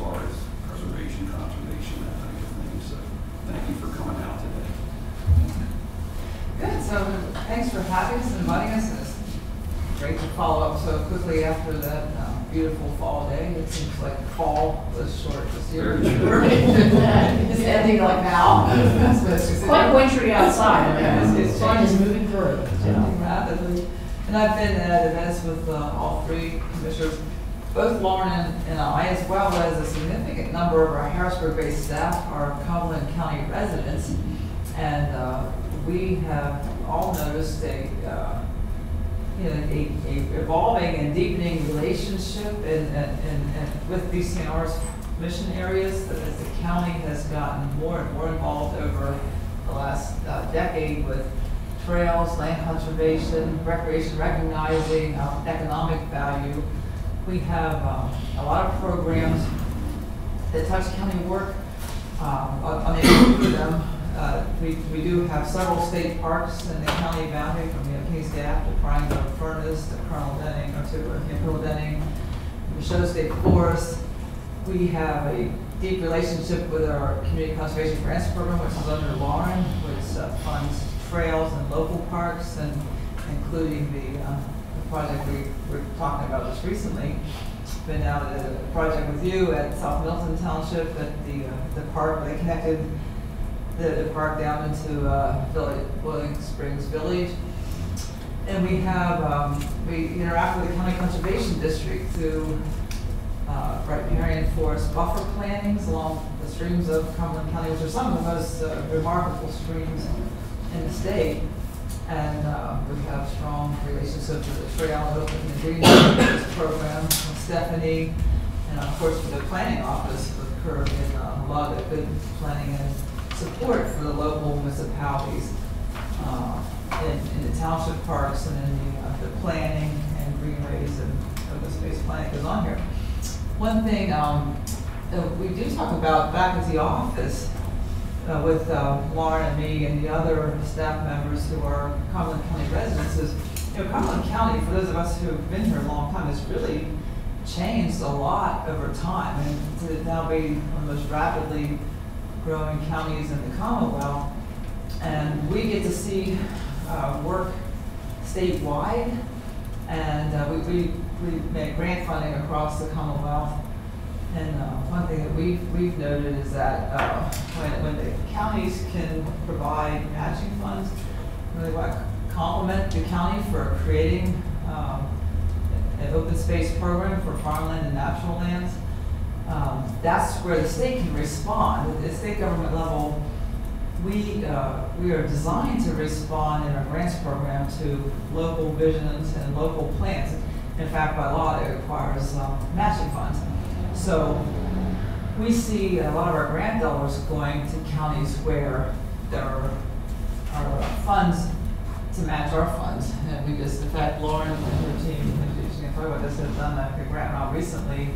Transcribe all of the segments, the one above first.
far as preservation, conservation, that kind of thing. So thank you for coming out today. Good. So thanks for having us and inviting us. It's great to follow up so quickly after that beautiful fall day. It seems like fall was short this year. It's ending like now. It's quite wintry outside. It's sun is moving through. Changing rapidly. And I've been at events with all three commissioners, both Lauren and I, as well as a significant number of our Harrisburg-based staff are Cumberland County residents. And we have all noticed a evolving and deepening relationship and with DCNR's mission areas, that as the county has gotten more and more involved over the last decade with trails, land conservation, recreation, recognizing economic value. We have a lot of programs that touch county work. On a few of them, we do have several state parks in the county boundary, from Kings Gap to Pine Grove Furnace to Colonel Denning, or to Colonel Denning, Michelle State Forest. We have a deep relationship with our Community Conservation Grants Program, which is under Lauren, which funds trails and local parks, and including the project we were talking about just recently. Been out at a project with you at South Milton Township at the park. They connected the park down into Boiling Springs Village. And we have, we interact with the County Conservation District through riparian forest buffer plantings along the streams of Cumberland County, which are some of the most remarkable streams in the state. And we have strong relationships with the Trail and Open and Green program with Stephanie, and of course with the planning office with Kurt, and a lot of good planning and support for the local municipalities in the township parks and in the planning and greenways and open space planning goes on here. One thing we do talk about back at the office with Lauren and me and the other staff members who are Cumberland County residents is, Cumberland County, for those of us who have been here a long time, has really changed a lot over time, and to now be one of the most rapidly growing counties in the Commonwealth. And we get to see work statewide, and we make grant funding across the Commonwealth. And one thing that we've noted is that when the counties can provide matching funds, really want to compliment the county for creating an open space program for farmland and natural lands. That's where the state can respond. At the state government level, we are designed to respond in our grants program to local visions and local plans. In fact, by law, it requires matching funds. So we see a lot of our grant dollars going to counties where there are funds to match our funds. And we just, in fact, Lauren and her team, she can talk about this, have done a grant round recently.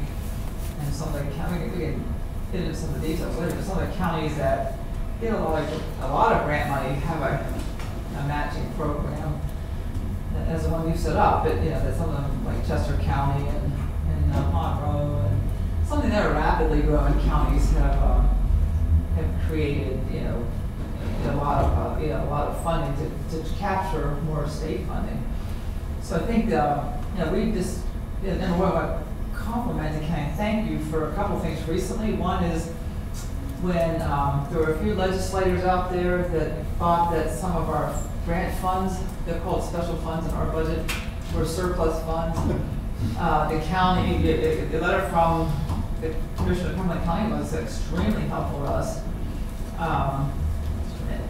And some of the counties, we can get into some of the details later, but some of the counties that get a lot of grant money have a matching program as the one you set up. But that some of them, like Chester County and Monroe, and something that are rapidly growing counties have created, a lot of funding to capture more state funding. So I think we just number one, I want to compliment the county. Thank you for a couple of things recently. One is when there were a few legislators out there that thought that some of our grant funds, they're called special funds in our budget, were surplus funds. The county, the letter from the Commissioner of Cumberland County was extremely helpful to us.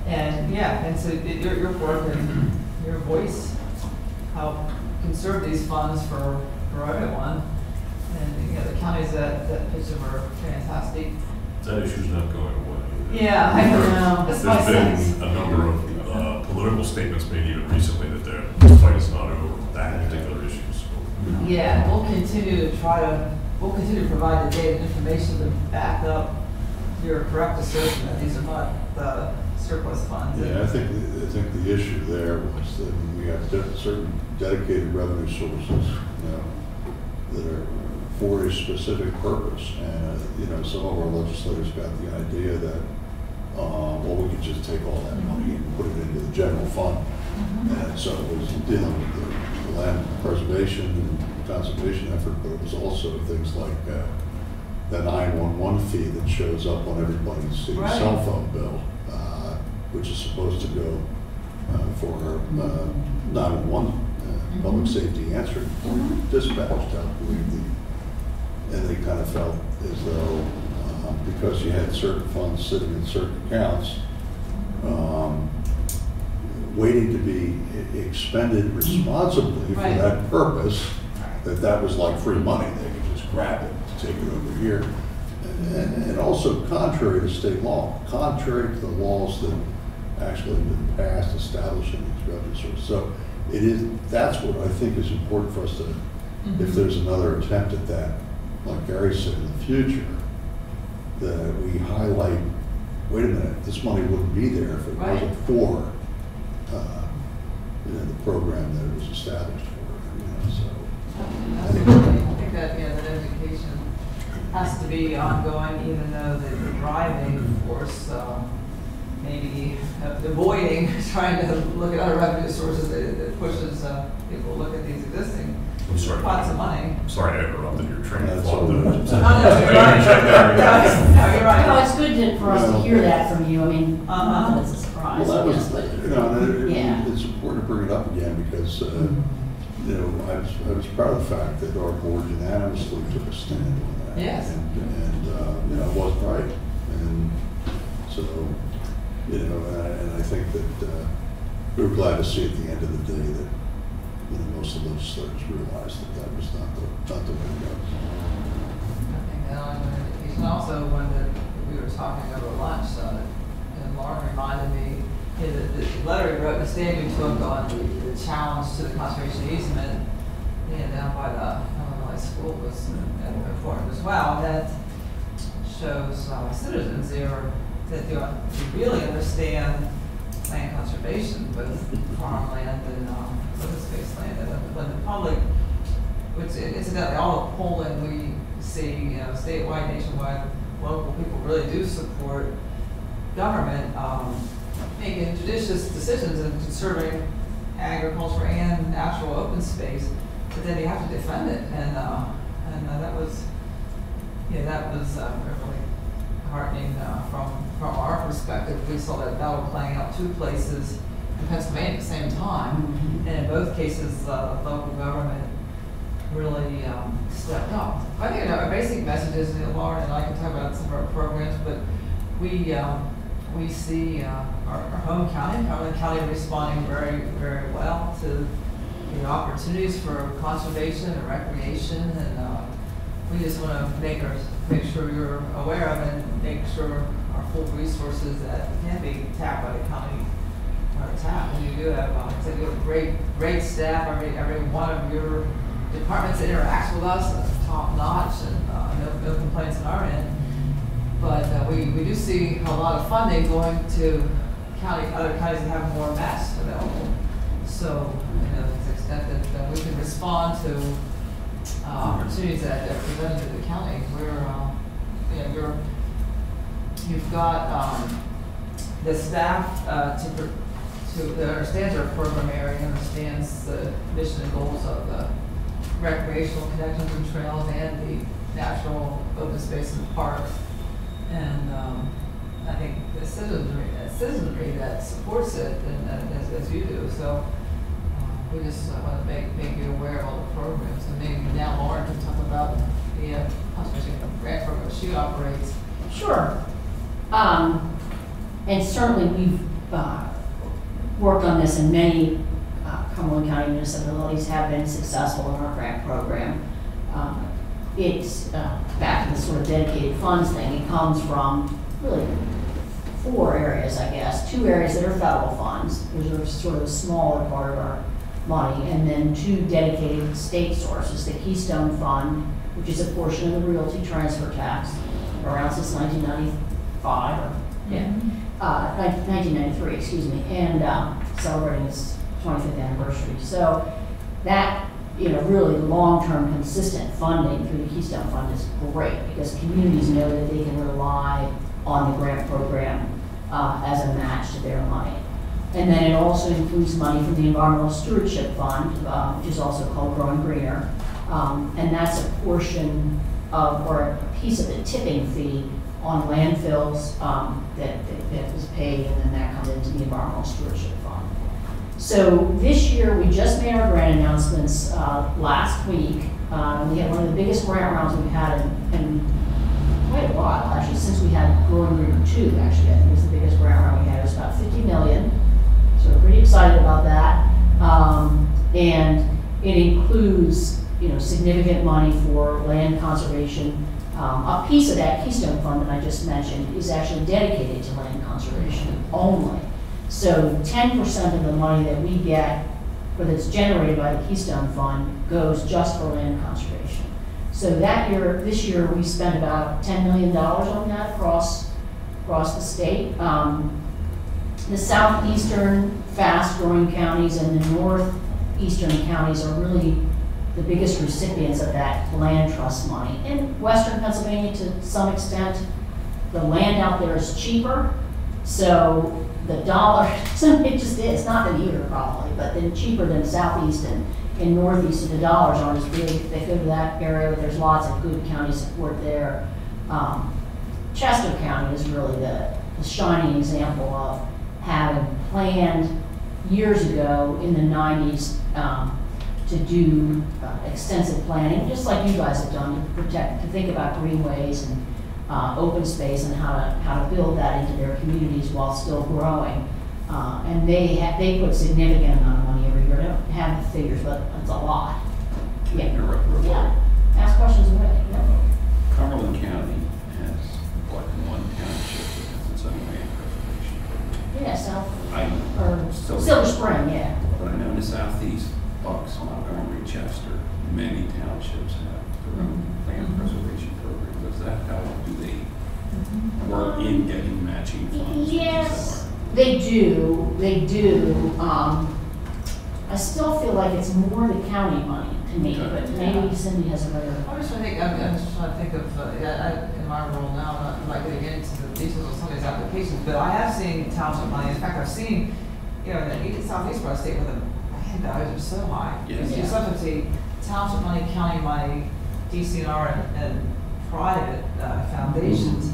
And so your work and your voice help conserve these funds for everyone. And the counties that pitch them are fantastic. That issue's not going away. Yeah, I know. That's my sense. There's been a number of political statements made even recently that the fight is not over that particular issue. So. Yeah, we'll continue to provide the data and information to back up your correct assertion that these are not the surplus funds. Yeah, I think the issue there was that we have certain dedicated revenue sources, that are for a specific purpose. And, you know, some of our legislators got the idea that, well, we could just take all that money and put it into the general fund. And so it was dealing with the land preservation and conservation effort, but it was also things like the 911 fee that shows up on everybody's cell phone bill, which is supposed to go for 911 public safety answering dispatch. I believe and they kind of felt as though because you had certain funds sitting in certain accounts, waiting to be expended responsibly for that purpose, that was like free money. They could just grab it, take it over here. And also contrary to state law, contrary to the laws that actually have been passed establishing these revenue sources. So that's what I think is important for us to, if there's another attempt at that, like Gary said, in the future, that we highlight, wait a minute, this money wouldn't be there if it wasn't for the program that it was established for. So I think that that education has to be ongoing, even though the driving force maybe avoiding trying to look at other revenue sources that pushes people to look at these existing pots of money. I'm sorry I interrupted your train of That's thought. all though. right. You're right. No, you're right. No, it's good for us to hear that from you. I mean, not that it's a surprise. Well, that yes, was, but you know, yeah. it's important to bring it up again because, you know, I was proud of the fact that our board unanimously took a stand on that. Yes. And you know, it wasn't right. And so, you know, and I think that we were glad to see at the end of the day that, you know, most of the legislators realized that was not the way to go. I think that on education. Also, when we were talking over lunch, and Lauren reminded me the letter he wrote, the stand we took on the challenge to the conservation easement down by the Illinois school was important as well. That shows citizens that they really understand land conservation, both farmland and open space land. And when the public, which incidentally all the polling we see, you know, statewide, nationwide, local people really do support government making judicious decisions in conserving agriculture and natural open space, but then you have to defend it, and that was really heartening from our perspective. We saw that battle playing out two places in Pennsylvania at the same time, and in both cases, local government really stepped up. I think our basic message is, Lauren and I can talk about some of our programs, but we see our home county, Cumberland County, responding very, very well to the opportunities for conservation and recreation, and we just want to make sure you're aware of it and make sure our full resources that can be tapped by the county are tapped. And you do have, you have great staff. Every one of your departments that interacts with us is top notch, and no complaints on our end. But we do see a lot of funding going to other counties that have more maps available. So, you know, to the extent that we can respond to opportunities that are presented to the county, you've got the staff that understands our program area, understands the mission and goals of the recreational connections and trails and the natural open space and parks. And I think the citizenry that supports it, and as you do. So we just want to make you aware of all the programs. And maybe now Lauren can talk about the conservation grant program she operates. Sure. And certainly we've worked on this, and many Cumberland County municipalities have been successful in our grant program. It's back to the sort of dedicated funds thing. It comes from really 4 areas, I guess. 2 areas that are federal funds. Those are sort of a smaller part of our money, and then 2 dedicated state sources. The Keystone Fund, which is a portion of the realty transfer tax, around since 1995, 1993, excuse me, and celebrating its 25th anniversary. So that really long-term consistent funding through the Keystone Fund is great, because communities know that they can rely on the grant program as a match to their money. And then it also includes money from the Environmental Stewardship Fund, which is also called Growing Greener. And that's a portion of, or a piece of the tipping fee on landfills that is paid, and then that comes into the Environmental Stewardship Fund. So this year, we just made our grant announcements last week. We had one of the biggest grant rounds we've had in quite a while, actually, since we had Growing Greener 2, actually. I think it was the biggest grant round we had. It was about $50 million. So we're pretty excited about that. And it includes, significant money for land conservation. A piece of that Keystone Fund that I just mentioned is actually dedicated to land conservation only. So 10% of the money that we get, or that's generated by the Keystone Fund, goes just for land conservation. So this year, we spent about $10 million on that across the state. The southeastern fast-growing counties and the northeastern counties are really the biggest recipients of that land trust money. In western Pennsylvania, to some extent, the land out there is cheaper, so the dollar, it just is, not the either probably, but then cheaper than southeast and northeast, and the dollars aren't as big. They go to that area, but there's lots of good county support there. Chester County is really the shining example of having planned years ago in the 90s to do extensive planning, just like you guys have done, to think about greenways and open space and how to build that into their communities while still growing. And they put significant amount of money every year. I don't have the figures, but it's a lot. Yeah. Yeah. Ask questions away. Yeah. Cumberland County has like one township that has its own land preservation program. Yeah, or Silver Spring, yeah. But I know in the southeast, Bucks, Montgomery, Chester, many townships have their own land preservation program. Does that help? Do they work in getting matching funds? Yes, they do. They do. I still feel like it's more the county money to me, but maybe Cindy has another. I'm just trying to think of, in my role now, I'm not getting into the details of some of these applications, but I have seen township money. In fact, I've seen, in the southeast part of the state where the land values are so high. Yes. You substitute township money, county money, DCNR, and private foundations.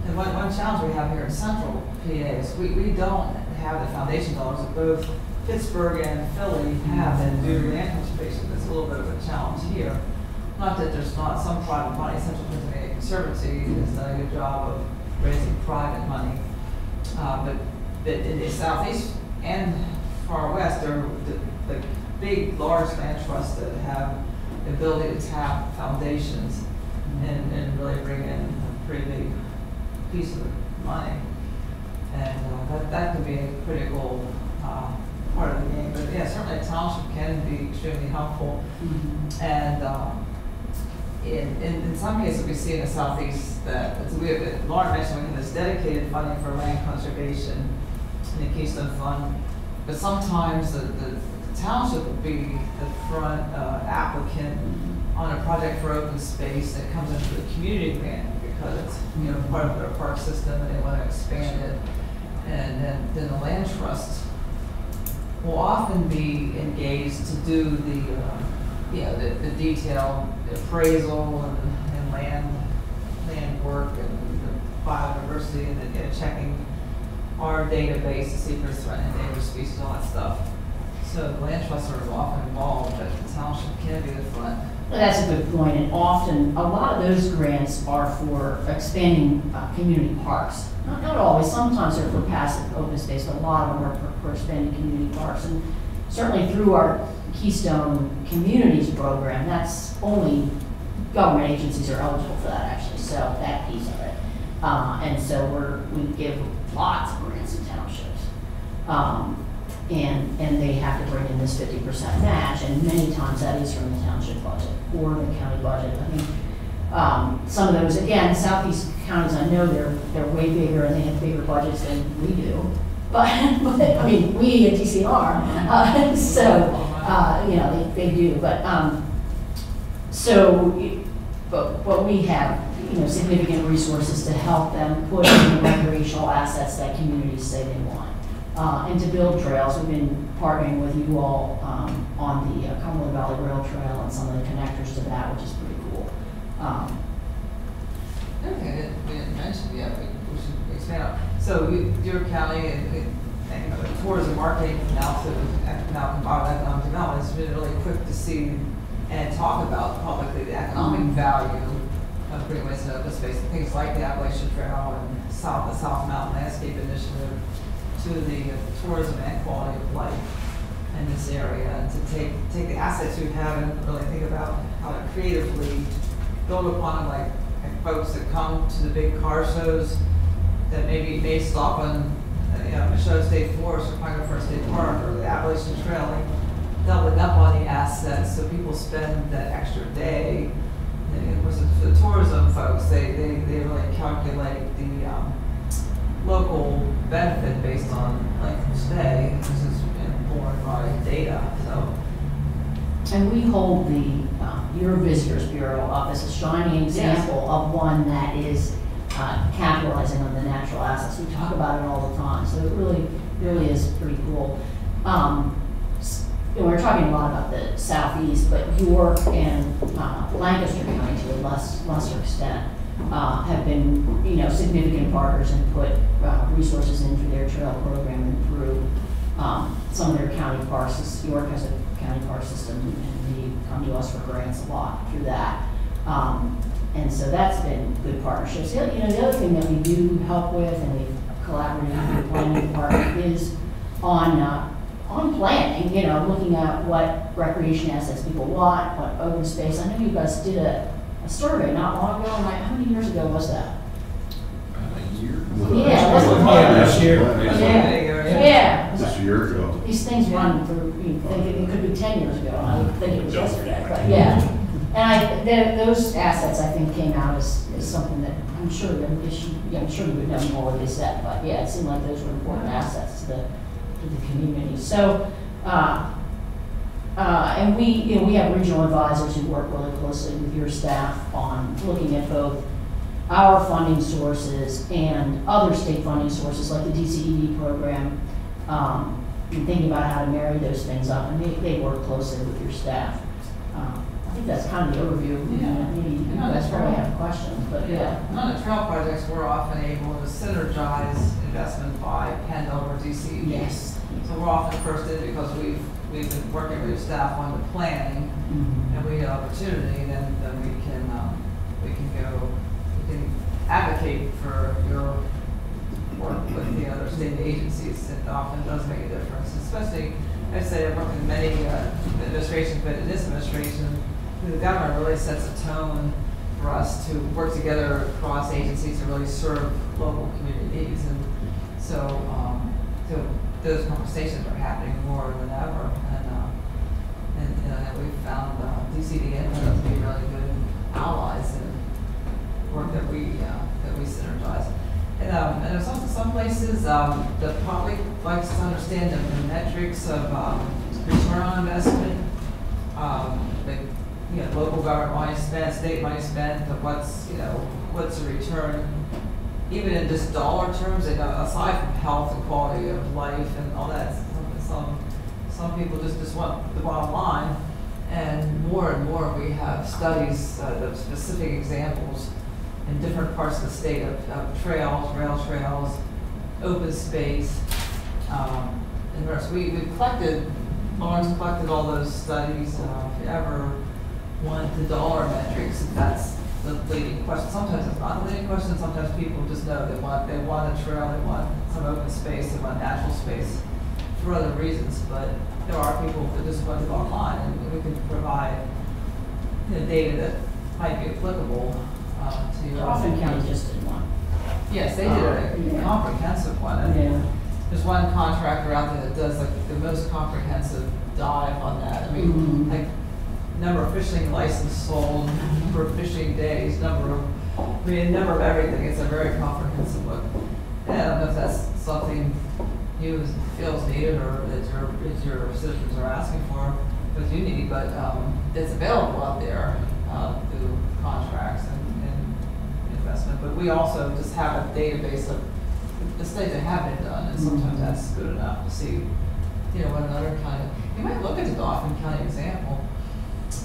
And one challenge we have here in central PA is we don't have the foundation dollars that both Pittsburgh and Philly have and do land conservation. That's a little bit of a challenge here. Not that there's not some private money. Central Pennsylvania Conservancy has done a good job of raising private money. But in the southeast and far west, there are the big, large land trusts that have the ability to tap foundations and really bring in a pretty big piece of the money. And that could be a critical part of the game. But yeah, certainly a township can be extremely helpful. Mm-hmm. And in some cases we see in the southeast that we have, Lauren mentioned, we have this dedicated funding for land conservation in the Keystone Fund. But sometimes the township will be the front applicant on a project for open space that comes into the community grant because it's part of their park system and they want to expand it. And then the land trust will often be engaged to do the detailed appraisal and land work and the biodiversity and then checking our database to see if there's threatened endangered species, all that stuff. So the land trusts are often involved, but the township can be the front. That's a good point, and often a lot of those grants are for expanding community parks. Not always, sometimes they're for passive open space, but a lot of them are for expanding community parks. And certainly through our Keystone Communities program, that's only government agencies are eligible for that actually, so that piece of it. And so we give lots of grants to townships. And they have to bring in this 50% match, and many times that is from the township budget or the county budget. I think some of those, again, southeast counties, I know they're way bigger and they have bigger budgets than we do. But I mean, we at DCR, so You know, they do, but, so, but we have, you know, significant resources to help them put in the recreational assets that communities say they want. And to build trails, we've been partnering with you all on the Cumberland Valley Rail Trail and some of the connectors to that, which is pretty cool. Okay, we didn't mention yet, but we should expand on. So your county and tourism marketing now to economic development has been really quick to see and talk about publicly the economic value of greenways and open space, and things like the Appalachian Trail and the South Mountain Landscape Initiative, to the tourism and quality of life in this area, and to take the assets you have and really think about how to creatively build upon them, like folks that come to the big car shows that maybe may stop on Michelle State Forest or Pine First State Park or the Appalachian Trail, like doubling up on the assets so people spend that extra day. And of course, for the tourism folks, they really calculate the local benefit based on length of stay. This is borne by data. So, and we hold the Your Visitors Bureau up as a shining example of one that is capitalizing on the natural assets. We talk about it all the time, so it really is pretty cool. We're talking a lot about the southeast, but York and Lancaster County, to a lesser extent, have been, you know, significant partners and put resources in for their trail program and through some of their county parks. York has a county park system, and they come to us for grants a lot through that. And so that's been good partnerships. You know, the other thing that we do help with, and we've collaborated with the planning department, is on planning, you know, looking at what recreation assets people want, what open space. I know you guys did a survey not long ago. How many years ago was that? A year? Yeah, this year. Yeah. Just a year ago. These things run for, you think it could be 10 years ago. I would think it was yesterday, but yeah. And those assets, I think, came out as something that I'm sure you would know more what they said, but yeah, it seemed like those were important assets to the community. So, and we have regional advisors who work really closely with your staff on looking at both our funding sources and other state funding sources like the DCED program, and thinking about how to marry those things up, and they work closely with your staff. I think that's kind of the overview. Yeah. Maybe you guys probably have questions, but yeah. On the trail projects, we're often able to synergize investment by PennDOT or DCED. Yes. So we're often first in because we've been working with your staff on the planning, and we get opportunity, then we can advocate for your work with the other state agencies. It often does make a difference, especially, I'd say I've worked in many administrations, but in this administration, the government really sets a tone for us to work together across agencies to really serve local community needs. And so those conversations are happening more than ever. And we've found DCD and PennDOT to be really good allies in work that we synergize. And in some places, the public likes to understand the metrics of return on investment. Local government money spent, state money spent, but what's the return? Even in just dollar terms, aside from health and quality of life and all that, some people just want the bottom line. And more we have studies of specific examples in different parts of the state of trails, rail trails, open space, and the rest. Lawrence collected all those studies. If you ever want the dollar metrics, that's the leading question. Sometimes it's not the leading question. Sometimes people just know they want a trail, they want some open space, they want natural space for other reasons. But there are people that just want the bottom line, and we can provide data that might be applicable to you. Crawford County just did one. Yes, they did a comprehensive one. And there's one contractor out there that does like the most comprehensive dive on that. I mean, like number of fishing licenses sold, number of fishing days, number of everything. It's a very comprehensive look. And I don't know if that's something you feel is needed or that your citizens are asking for. because you need, but it's available out there through contracts and investment. But we also just have a database of the states that have been done, and sometimes that's good enough to see, what another kind of, you might look at the Dauphin County example.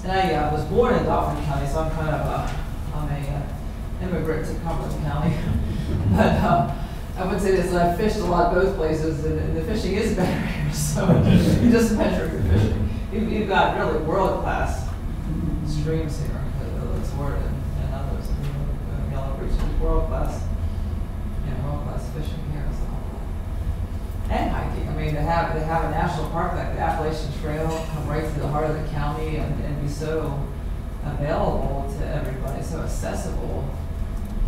And I was born in Dauphin County, so I'm kind of I'm a immigrant to Cumberland County. But I would say this, I've fished a lot both places, and the fishing is better here, so you just measure your fishing. You've got really world-class streams here, the Word and others. Yellow Beach is world-class, world-class fishing here. So. And hiking. I mean, to have a national park like the Appalachian Trail come right through the heart of the county and be so available to everybody, so accessible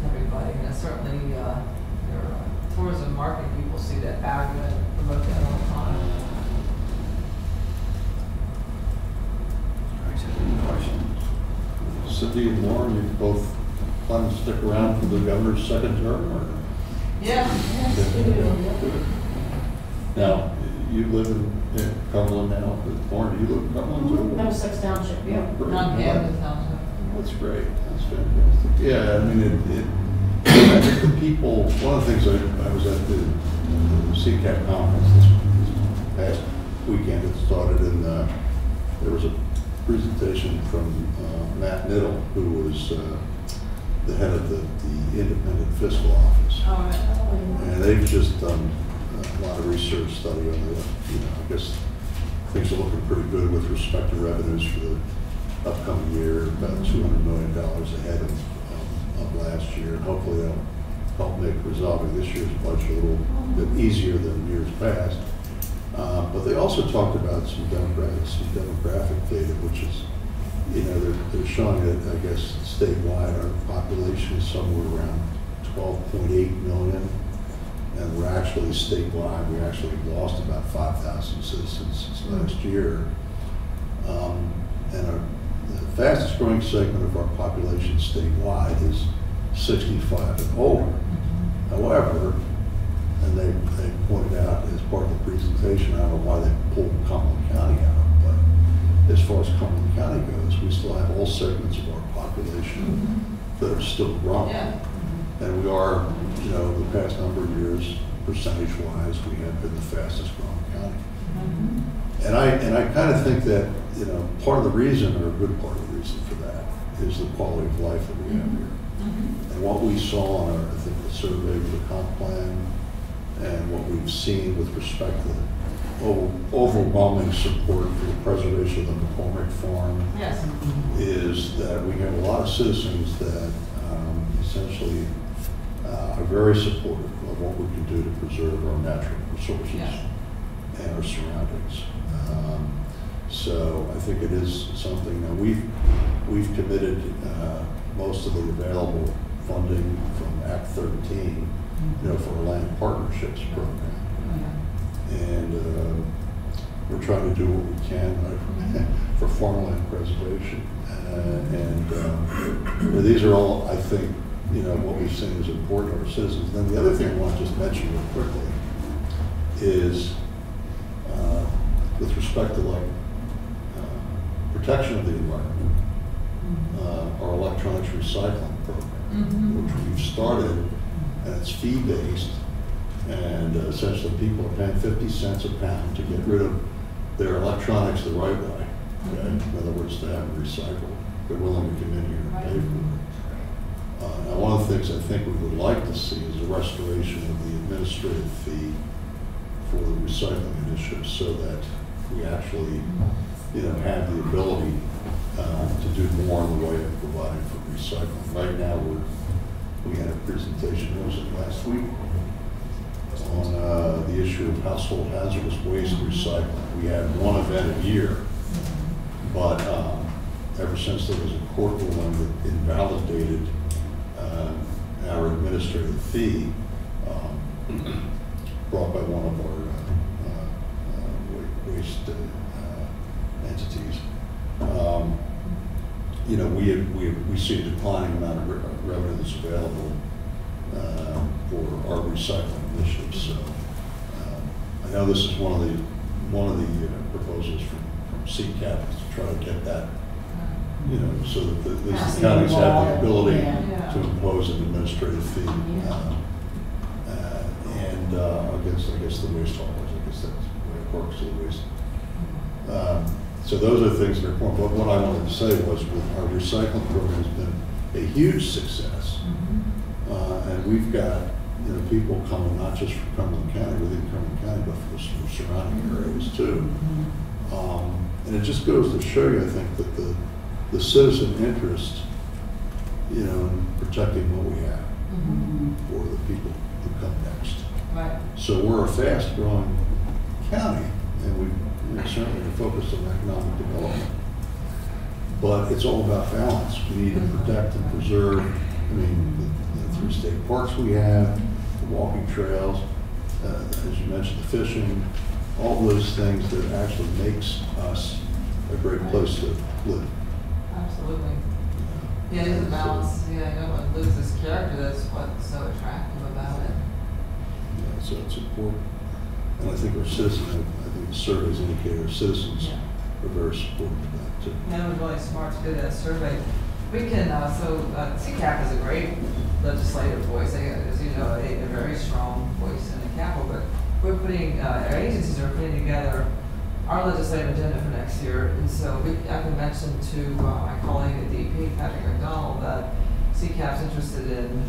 to everybody. And certainly your tourism marketing people see that value and promote that all the time. All right, so any questions? Cindy and Lauren, you both plan to stick around for the governor's second term, or? Yeah. Yes, we do. Now, you live in Cumberland now, but Lauren, do you live in Cumberland too? Middlesex Township, yeah. Great. Non-Camden Township. That's great, that's fantastic. Yeah, I mean, I think the people, one of the things I was at the CCAP conference this past weekend, it started in, there was a presentation from Matt Niddle, who was the head of the Independent Fiscal Office. Oh, right. And they've just done a lot of research study on the, I guess things are looking pretty good with respect to revenues for the upcoming year, about $200 million ahead of last year. And hopefully that'll help make resolving this year's budget a little bit easier than years past. But they also talked about some demographic data, which is, they're showing that, I guess, statewide, our population is somewhere around 12.8 million. And we're actually statewide, we actually lost about 5,000 citizens since last year. And the fastest growing segment of our population statewide is 65 and older. However, and they pointed out as part of the presentation, I don't know why they pulled Cumberland County out, but as far as Cumberland County goes, we still have all segments of our population that are still growing. Yeah. And we are, the past number of years, percentage-wise, we have been the fastest growing county. And I kind of think that, part of the reason, or a good part of the reason for that, is the quality of life that we have here. And what we saw on I think, the survey of the comp plan, and what we've seen with respect to the overwhelming support for the preservation of the McCormick Farm, Yes. is that we have a lot of citizens that essentially are very supportive of what we can do to preserve our natural resources and our surroundings. So I think it is something that we've committed most of the available funding from Act 13, for our land partnerships program. And we're trying to do what we can for farmland preservation. And these are all, I think, what we've seen is important to our citizens. Then the other thing I want to just mention real quickly is with respect to protection of the environment, our electronics recycling program, which we've started, and it's fee-based, and essentially people are paying 50 cents a pound to get rid of their electronics the right way. Okay? In other words, to have them recycled. They're willing to come in here and pay for it. Now, one of the things I think we would like to see is a restoration of the administrative fee for the recycling initiative, so that we actually, have the ability to do more in the way of providing for recycling. Right now, we had a presentation, what was it, last week, on the issue of household hazardous waste recycling. We had one event a year, but ever since there was a court ruling that invalidated our administrative fee brought by one of our waste entities, we see a declining amount of revenue that's available for our recycling initiatives. So I know this is one of the proposals from CCAP is to try to get that, you know, so that the Passing counties have law, the ability yeah. to impose an administrative fee. Yeah. And I guess the waste haulers, I guess that's the way it works to the waste. So those are things that are important. But what I wanted to say was with our recycling program has been a huge success. And we've got, you know, people coming not just from Cumberland County, within Cumberland County, but from surrounding areas too. And it just goes to show you, I think, that the citizen interest, you know, in protecting what we have for the people who come next. Right. So we're a fast-growing county, and we, you know, certainly are focused on economic development. But it's all about balance. We need to protect and preserve, I mean, the 3 state parks we have, the walking trails, as you mentioned, the fishing, all those things that actually makes us a great place to live. Absolutely. Yeah, there's a balance. Yeah, no one loses character. That's what's so attractive about it. Yeah, so it's important. And I think our citizens, I think the surveys indicate our citizens Yeah. are very supportive of that too. Yeah, it was really smart to do that survey. We can, CCAP is a great legislative voice. They, as you know, a very strong voice in the Capitol, but we're putting, our agencies are putting together our legislative agenda for next year. And so I can mention to my colleague at DP, Patrick McDonald, that CCAP's interested in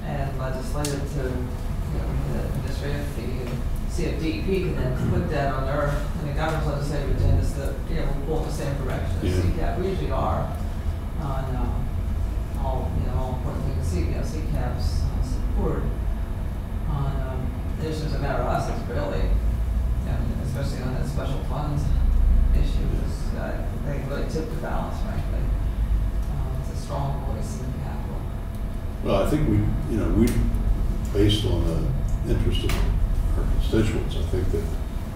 and legislative to, you know, the administrative fee, and see if DEP can then put that on their, and the governor's legislative agendas that, you know, will pull in the same direction as CCAP. We usually are on all, you know, all important things. CCAP's support on issues that matter to us is really, and especially on that special funds issue, they really tip the balance, frankly. It's a strong voice in the Capitol. Well, I think based on the interest of our constituents, I think that,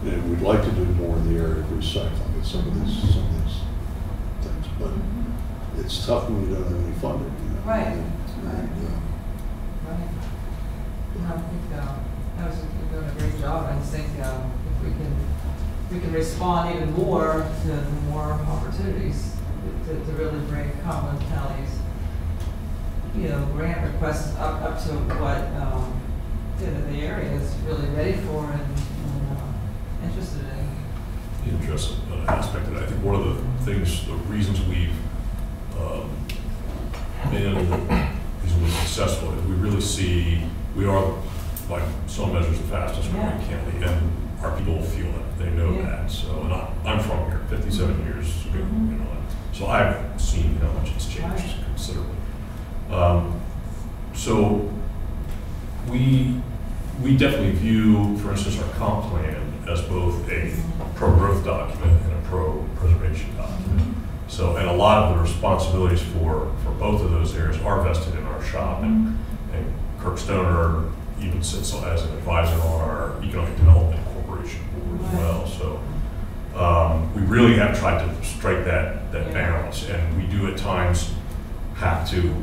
you know, we'd like to do more in the area of recycling and some of these things, but it's tough when you don't have any funding. You know? Right. Right. Right. No, I think you're doing a great job. I just think if we can respond even more to the more opportunities to really bring Cumberland County's, you know, grant requests up to what the area is really ready for and interested in. The interesting aspect of that, I think one of the things, the reasons we've been reasonably successful is we really see we are, by some measures, the fastest growing county, and our people feel it. They know that. So, and I'm from here, 57 years ago, you know, so I've seen how much it's changed considerably. So we definitely view, for instance, our comp plan as both a pro-growth document and a pro-preservation document. So, and a lot of the responsibilities for both of those areas are vested in our shop, and Kirk Stoner even sits as an advisor on our Economic Development Corporation board as well. So we really have tried to strike that balance, and we do at times have to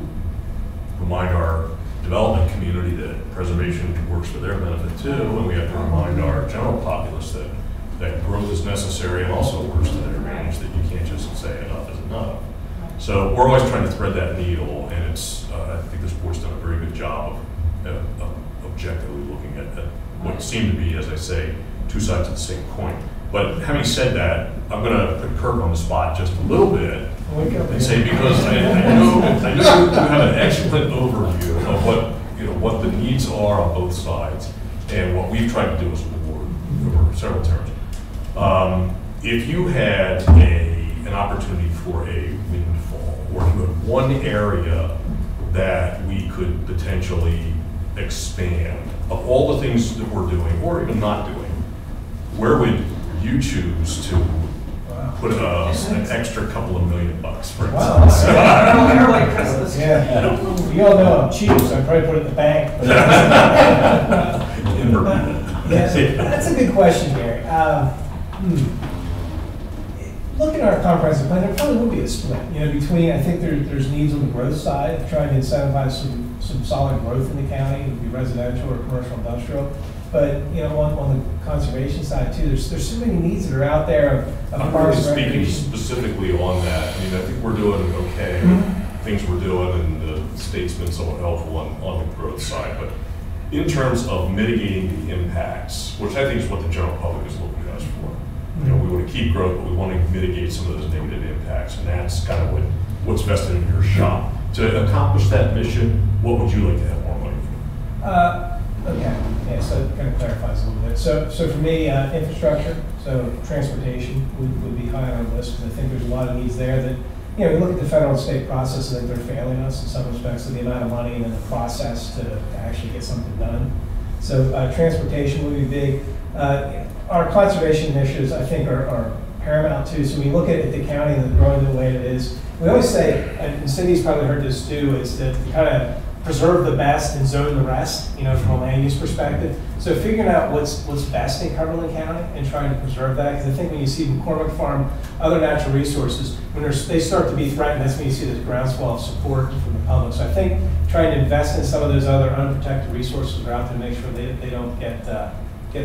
remind our development community that preservation works for their benefit too, and we have to remind our general populace that growth is necessary and also works to their advantage, that you can't just say enough is enough. So we're always trying to thread that needle, and it's I think this board's done a very good job of objectively looking at what seem to be, as I say, two sides of the same coin. But having said that, I'm going to put Kirk on the spot just a little bit and say, because I know you have an excellent overview of what the needs are on both sides and what we've tried to do as a board over several terms. If you had an opportunity for a windfall, or if you had one area that we could potentially expand of all the things that we're doing or even not doing, where would you choose to put an extra couple of $1 million, for instance? Wow. Like Christmas. Yeah. You all know I'm cheap, so I'd probably put it in the bank. In Bermuda. Yes, that's a good question, Gary. Looking at our comprehensive plan, there probably would be a split, between, I think there's needs on the growth side of trying to incentivize some solid growth in the county. It would be residential or commercial industrial. But, you know, on the conservation side too, there's so many needs that are out there of I'm parks really and speaking recreation. specifically on that. I mean, I think we're doing okay. Things we're doing, and the state's been somewhat helpful on the growth side. But in terms of mitigating the impacts, which I think is what the general public is looking at us for. You know, we want to keep growth, but we want to mitigate some of those negative impacts, and that's kind of what's vested in your shop. To accomplish that mission, what would you like to have more money for? Okay, yeah, so it kind of clarifies a little bit. So for me, infrastructure, so transportation would be high on our list, because I think there's a lot of needs there that, you know, we look at the federal and state process, I think they're failing us in some respects, of the amount of money and then the process to actually get something done. So transportation would be big. Our conservation initiatives, I think, are paramount too. So when we look at the county and growing the way it is, we always say, and Cindy's probably heard this too, is to kind of preserve the best and zone the rest, you know, from a land use perspective. So figuring out what's best in Cumberland County and trying to preserve that, because I think when you see McCormick Farm, other natural resources, when they start to be threatened, that's when you see this groundswell of support from the public. So I think trying to invest in some of those other unprotected resources that are out there to make sure they don't get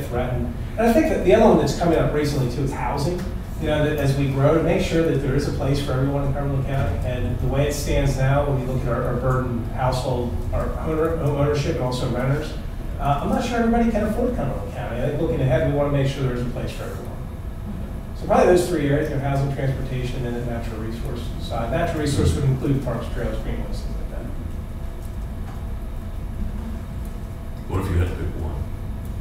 threatened. And I think that the other one that's coming up recently too is housing. You know, that as we grow, to make sure that there is a place for everyone in Cumberland County. And the way it stands now, when we look at our burden household, our home ownership, and also renters, I'm not sure everybody can afford Cumberland County. I think looking ahead, we want to make sure there is a place for everyone. So probably those three areas, you know, housing, transportation, and then the natural resource side. Natural resource would include parks, trails, greenways, things like that. What if you had to pick one?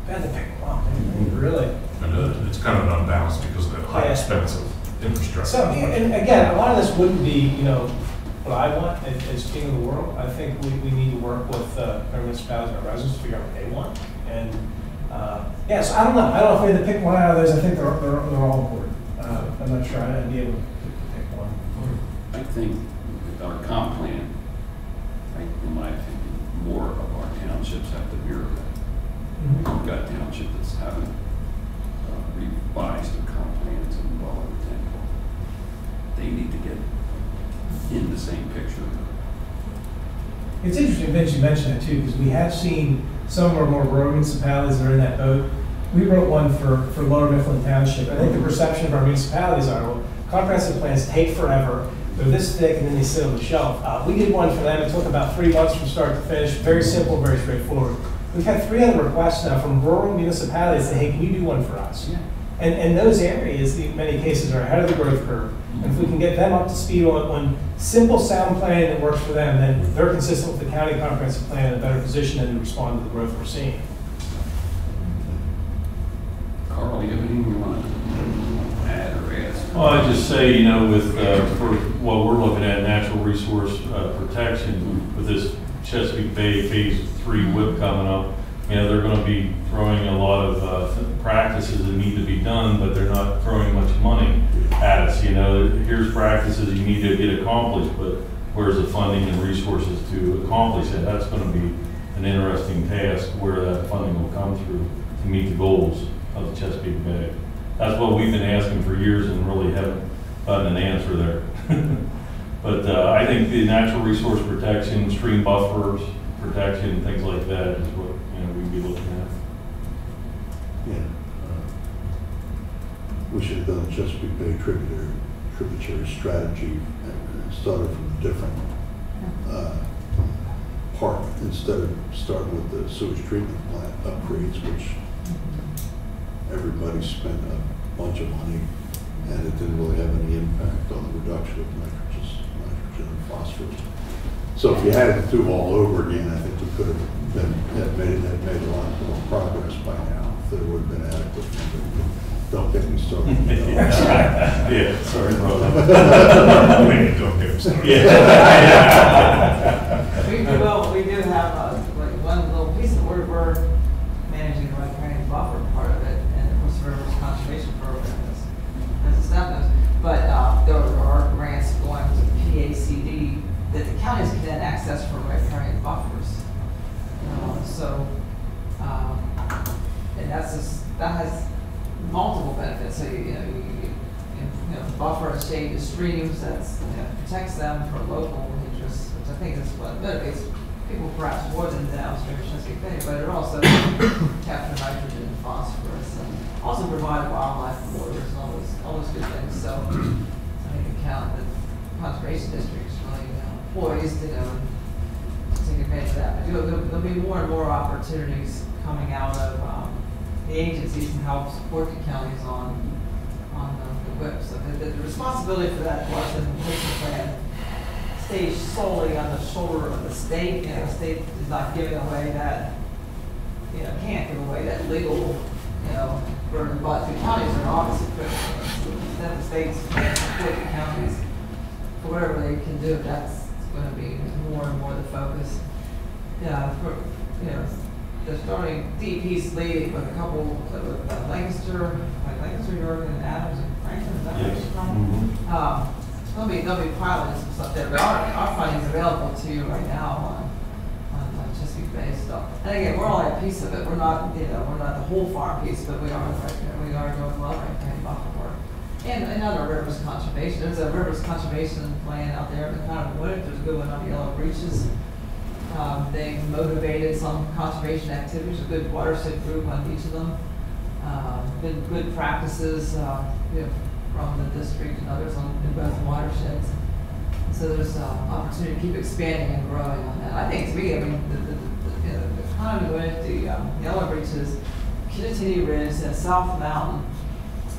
I had to pick one, really. And it's kind of an unbalance because of the high Yeah. expense of infrastructure. So, and again, a lot of this wouldn't be, you know, what I want as king of the world. I think we need to work with our municipalities and our residents to figure out what they want. And yeah, so I don't know. I don't know if we had to pick one out of those. I think they're all important. I'm not sure I'd be able to pick one. I think with our comp plan, in my opinion, more of our townships have to mirror that. We've got townships that haven't revised their comp plans in well over 10 years. They need to get in the same picture. It's interesting, Vince, you mentioned that too, because we have seen some of our more rural municipalities that are in that boat. We wrote one for Lower Mifflin Township. I think the perception of our municipalities are, well, comprehensive plans take forever. They're this thick and then they sit on the shelf. We did one for them. It took about 3 months from start to finish. Very simple, very straightforward. We've had 3 other requests now from rural municipalities that, hey, can you do one for us? Yeah. And those areas, in many cases, are ahead of the growth curve. And if we can get them up to speed on simple sound plan that works for them, then they're consistent with the county comprehensive plan in a better position and to respond to the growth we're seeing. Carl, you have anything you want to add or ask? Well, I just say, you know, with for what we're looking at, natural resource protection, with this Chesapeake Bay Phase 3 WIP coming up, you know, they're going to be throwing a lot of practices that need to be done, but they're not throwing much money at us. You know, here's practices you need to get accomplished, but where's the funding and resources to accomplish it? That's going to be an interesting task where that funding will come through to meet the goals of the Chesapeake Bay. That's what we've been asking for years and really haven't gotten an answer there. But I think the natural resource protection, stream buffers protection, things like that is what, you know, we'd be looking at. Yeah. We should have done the Chesapeake Bay tributary strategy and started from a different part instead of starting with the sewage treatment plant upgrades, which everybody spent a bunch of money and it didn't really have any impact on the reduction of nitrogen and phosphorus. So if you had to do all over again, I think we could have made a lot more progress by now if there would have been adequate funding. Don't get me started. Yeah, sorry, brother. Don't get me started. We do have like one little piece that we're managing the riparian buffer part of it, and of course the Rivers Conservation Program as the staff knows. But there are grants going to PACD that the counties can then access for riparian buffers. And that has multiple benefits. So you buffer and shade the streams. That's protects them for local interests, which I think is what motivates people perhaps more than downstream of Chesapeake Bay. But it also captures nitrogen poised, to take advantage of that. But there'll be more and more opportunities coming out of the agencies and help support the counties on the WIP. So the responsibility for that was in the implementation plan stays solely on the shoulder of the state. The state is not giving away that, can't give away that legal, burden, but the counties are obviously critical. Then the states can support the counties for whatever they can do. That's going to be more and more the focus. They're starting, DEP's leading with a couple, with Lancaster, York, and Adams, and Franklin. Is that Yes. They'll be piloting some stuff there, but our funding's available to you right now on Chesapeake Bay stuff. And again, we're only a piece of it. We're not the whole farm piece, but we are going well right there in Buffalo. And other rivers conservation. There's a rivers conservation plan out there in the town of Wood. There's a good one on the Yellow Breaches. They've motivated some conservation activities, a good watershed group on each of them. Been good practices from the district and others in both watersheds. So there's opportunity to keep expanding and growing on that. I think to me, the conduit, the Yellow Breaches, Kittatinny Ridge, and South Mountain,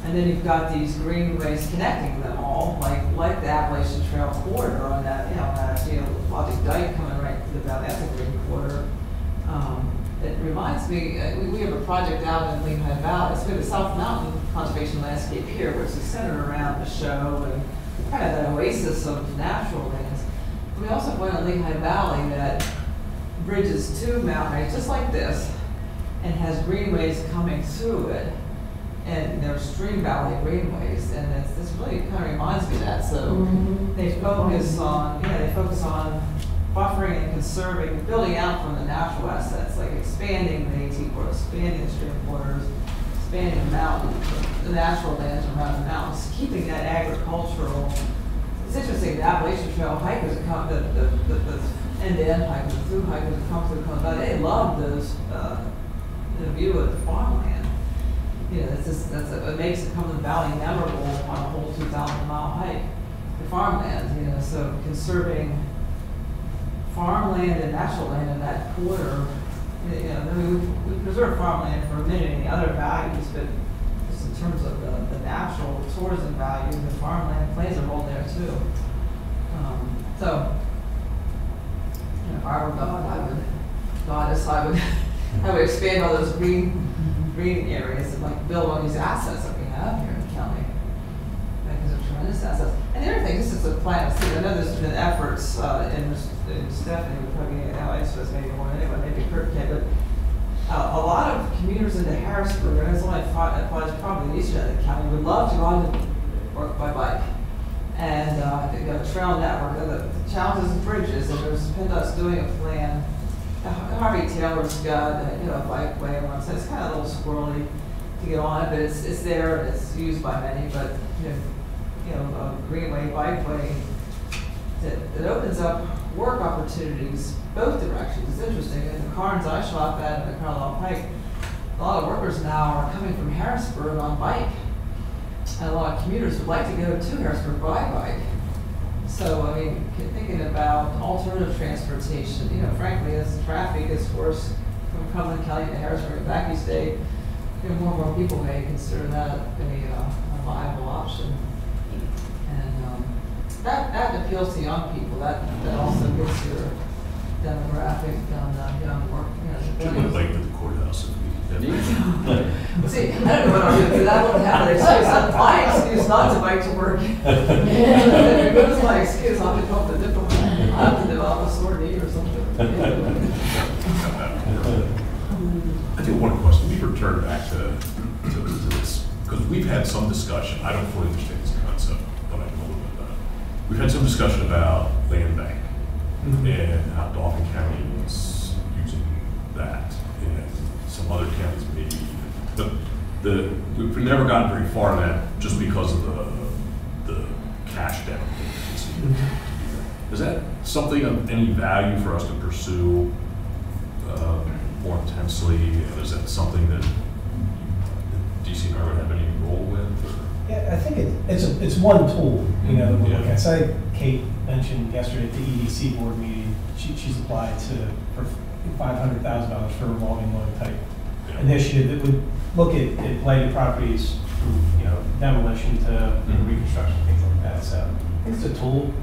and then you've got these greenways connecting them all, like the Appalachian Trail corridor on that, that Logic Dike coming right through the valley. That's a green corridor. It reminds me, we have a project out in Lehigh Valley. It's the South Mountain Conservation Landscape here, which is centered around the show and kind of that oasis of natural lands. We also have one in Lehigh Valley that bridges two mountain ranges, just like this, and has greenways coming through it. And they're stream valley greenways, and this really kind of reminds me of that. So they focus on, buffering and conserving, building out from the natural assets, like expanding the AT corridors, expanding the stream corridors, expanding the mountain, the natural lands around the mountains, keeping that agricultural. It's interesting, the Appalachian Trail hikers that come, the end-to-end hikers, the through hikers that come through Cumberland, they love those, the view of the farmland. It makes the Cumberland Valley memorable on a whole 2,000-mile hike. The farmland, so conserving farmland and natural land in that quarter. We preserve farmland for many other values, but just in terms of the natural tourism value, the farmland plays a role there too. If I were God, I would expand all those green areas and build on these assets that we have here in the county. Because they're tremendous assets. And the other thing, this is a plan of city. I know there's been efforts, and Stephanie would probably answer this maybe more than anyone, maybe Kurt can, but a lot of commuters into Harrisburg, and it's only applies probably east of the county, would love to go on to work by bike. And they got a trail network. The challenges of bridges, and there's PennDOT's doing a plan. Harvey Taylor's got a bikeway on, so it's kind of a little squirrely to get on it, but it's there and it's used by many. But a greenway, bikeway that opens up work opportunities both directions. It's interesting. In the Carnes I shop at in the Carlisle Pike, a lot of workers now are coming from Harrisburg on bike, and a lot of commuters would like to go to Harrisburg by bike. So, thinking about alternative transportation, frankly, as traffic is worse from Cumberland County to Harrisburg and back each day, more and more people may consider that a viable option. And that appeals to young people. That also gets your demographic young work. Should we bike to the courthouse if we See, I don't know what I'll do, because that won't happen. It's my excuse not to bike to work. It was my excuse, I'll have to come up with a different one. I'll have to develop a sore knee or something. I do have one question. We return back to this, because we've had some discussion. I don't fully understand this concept, but I know a little bit about it. We've had some discussion about land bank and how Dauphin County is using that, and some other counties maybe. But we've never gotten very far in that just because of the cash down. Is that something of any value for us to pursue more intensely? And is that something that DC and I would have any role with? Or? Yeah, I think it's one tool, that we're looking at. So I Kate mentioned yesterday at the EDC board meeting, she's applied for $500,000 for a revolving loan type initiative that would look at blighted properties from, demolition to reconstruction, things like that. So I think it's a tool.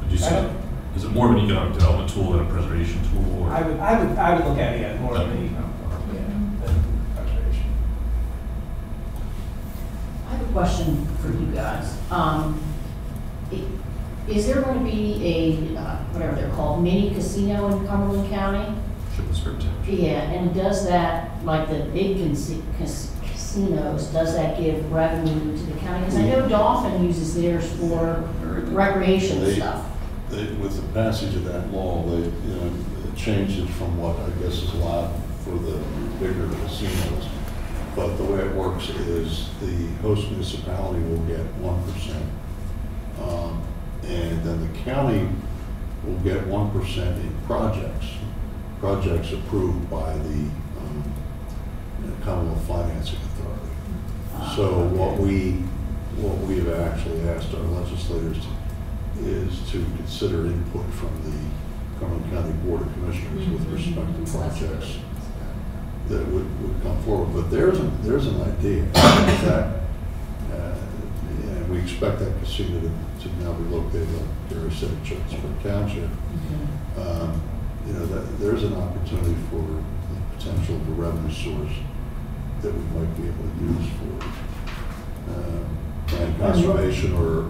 Would you say, is it more of an economic development tool than a preservation tool? Or? I would look at it as more of an economic development than preservation. I have a question for you guys. Is there going to be a, whatever they're called, mini casino in Cumberland County? Yeah, and does that, like the big casinos, does that give revenue to the county? Because I know Dauphin uses theirs for recreational stuff. With the passage of that law, they changed it from what I guess is allowed for the bigger casinos. But the way it works is the host municipality will get 1%, and then the county will get 1% in projects approved by the Commonwealth Financing Authority. So what we've actually asked our legislators is to consider input from the Cumberland County Board of Commissioners with respect to projects that would come forward. But there's an idea that, and we expect that casino to now be located, like Gary said, in Churchburg Township. That there's an opportunity for the potential of a revenue source that we might be able to use for land conservation or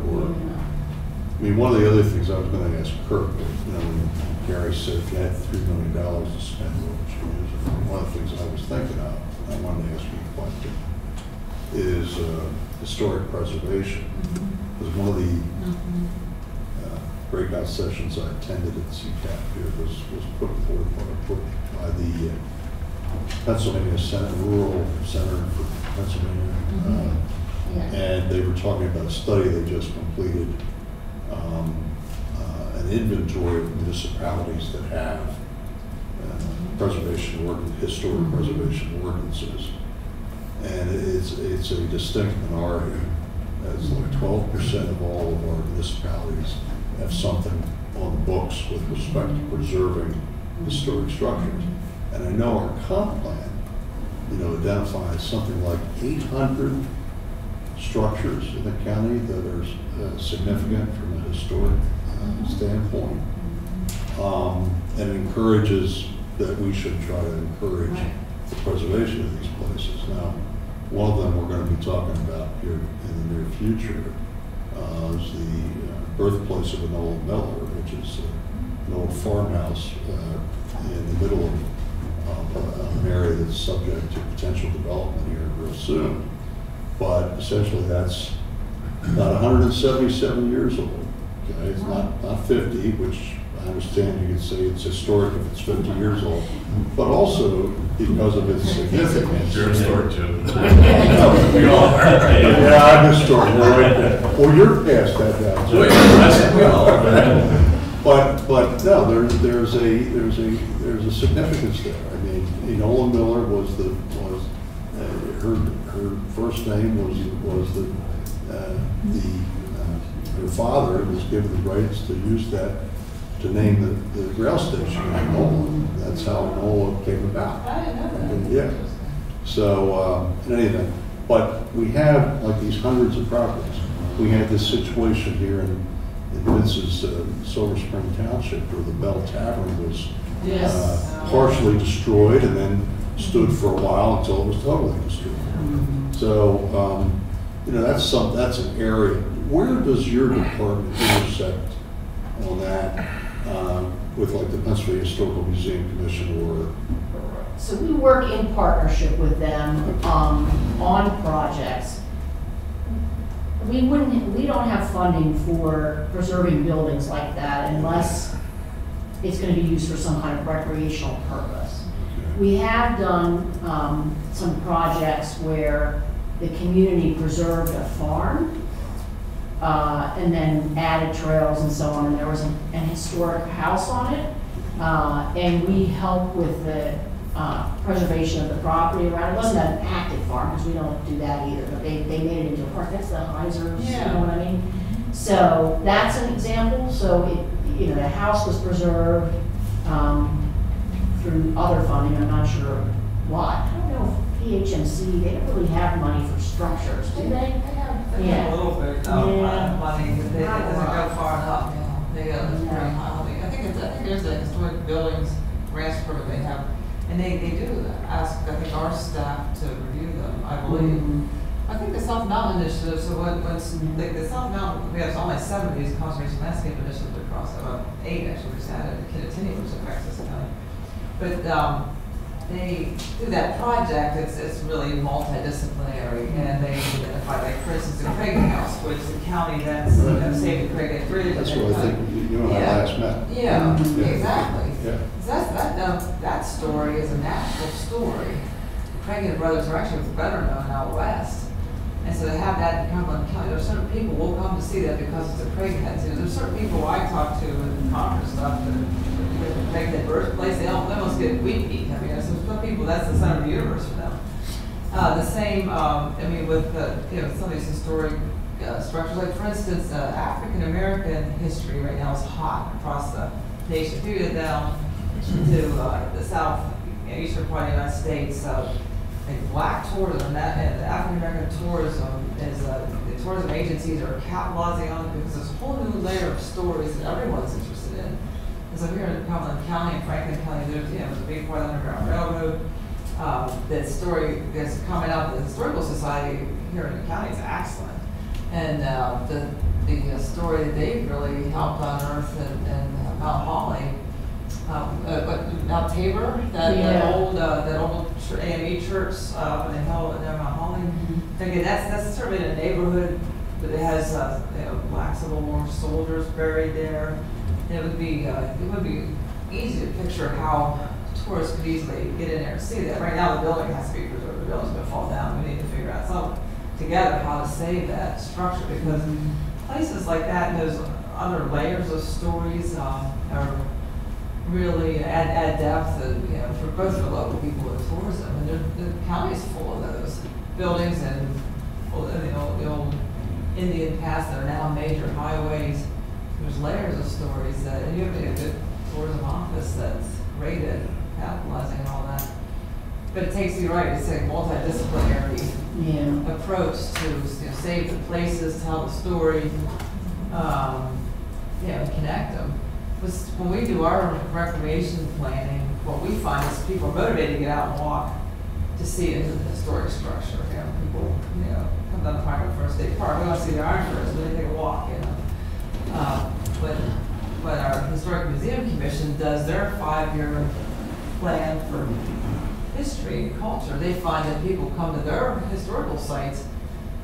I mean, one of the other things I was going to ask Kirk, when Gary said if you had $3 million to spend, what would you use it for? One of the things I was thinking of, and I wanted to ask you a question, is historic preservation. Because one of the breakout sessions I attended at CCAP here was put by the Pennsylvania Senate Rural Center for Pennsylvania. And they were talking about a study they just completed, an inventory of municipalities that have historic preservation ordinances. And it's a distinct minority. It's like 12% of all of our municipalities have something on the books with respect to preserving historic structures. And I know our comp plan, identifies something like 800 structures in the county that are significant from a historic standpoint, and encourages that we should try to encourage the preservation of these places. Now, one of them we're going to be talking about here in the near future is the birthplace of an old Miller, which is an old farmhouse in the middle of an area that's subject to potential development here real soon. But essentially that's about 177 years old. Okay, it's not 50, which I understand you could say it's historic if it's 50 years old, but also because of its significance. You're historic too. We all are. Yeah, I'm historic. Right there. Well, you're past that now. But no, there's a significance there. I mean, Ola Miller was her first name was her father was given the rights to use that to name the rail station in Nola. That's how Nola came about. Yeah. So in any event, but we have like these hundreds of properties. We had this situation here in Vince's Silver Spring Township where the Bell Tavern was partially destroyed and then stood for a while until it was totally destroyed. So that's an area. Where does your department intersect on that with like the Pennsylvania Historical Museum Commission or? So we work in partnership with them on projects. We don't have funding for preserving buildings like that unless it's going to be used for some kind of recreational purpose. Okay. We have done some projects where the community preserved a farm and then added trails and so on, and there was an historic house on it, and we helped with the preservation of the property around. It wasn't an active farm because we don't do that either, but they made it into a park. That's the Heisers, you know what I mean? So that's an example. So it, you know, the house was preserved through other funding. I'm not sure why. I don't know if PHMC, they don't really have money for structures, do they? They have Yeah. a little bit Yeah. of money, but it Not a doesn't lot. go far enough. They it's pretty high. I think there's a historic buildings grants program they have, and they do ask, I think, our staff to review them, I believe. I think the South Mountain Initiative, so once, like the South Mountain, we have almost 7 of these conservation landscape initiatives across, about 8 actually, we just added Kittatinny, which affects this county. But they, through that project, it's really multidisciplinary, and they identify, like, for instance, the Craig House, which is a county that's, you know, saved the Craig Bridge. That's what I think you and I Yeah. last met. Yeah, Yeah. exactly. Yeah. So that story is a national story. Craig and Brothers are actually better known out west. And so to have that in Cumberland County, there's certain people will come to see that because it's a Craighead too. There's certain people I talk to in conference stuff that the Craighead birthplace, they almost get weepy. I mean, there's some people, that's the center of the universe for them. The same, I mean, with you know, some of these historic structures, like for instance, African American history right now is hot across the nation. If you get down to the south, you know, eastern part of the United States, like black tourism, that and African American tourism is the tourism agencies are capitalizing on it because there's a whole new layer of stories that everyone's interested in. And so here in Cumberland County and Franklin County, there's a big part of the Underground Railroad. That story that's coming out of the Historical Society here in the county is excellent, and the story that they've really helped unearth and Mount Holly. Mount Tabor, that old AME church when they held it down Mount Holly. Again, that's certainly in a neighborhood, but it has you know, Black Civil War soldiers buried there. And it would be easy to picture how tourists could easily get in there and see that. Right now, the building has to be preserved. The building's going to fall down. We need to figure out something together how to save that structure, because places like that and those other layers of stories are really add depth, and you know, for both for local people and tourism. And the county's full of those buildings and the old Indian paths that are now major highways. There's layers of stories that, and you have a good tourism office that's great at capitalizing on all that. But it takes, you're right, it's a multidisciplinary approach to, you know, save the places, tell the story, connect them. When we do our recreation planning, what we find is people are motivated to get out and walk to see a historic structure. You know, people, you know, come down the Pine First State Park, we want to see the Iron Birds, but they take a walk, you know. But our Historic Museum Commission does their 5-year plan for history and culture. They find that people come to their historical sites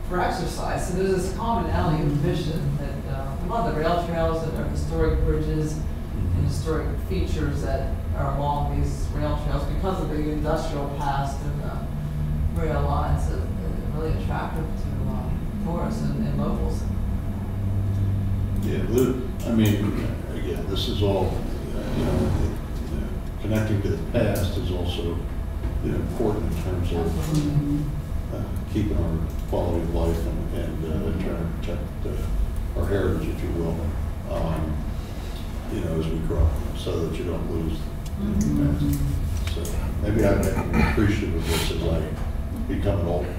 for exercise. So there's this commonality of vision that a lot of the rail trails and their historic bridges and historic features that are along these rail trails, because of the industrial past and the rail lines, are really attractive to tourists and locals. Yeah, I mean, again, this is all, connecting to the past is also important in terms of keeping our quality of life and trying to protect our heritage, if you will, as we grow, so that you don't lose the past. So maybe I'm appreciative of this as I become older.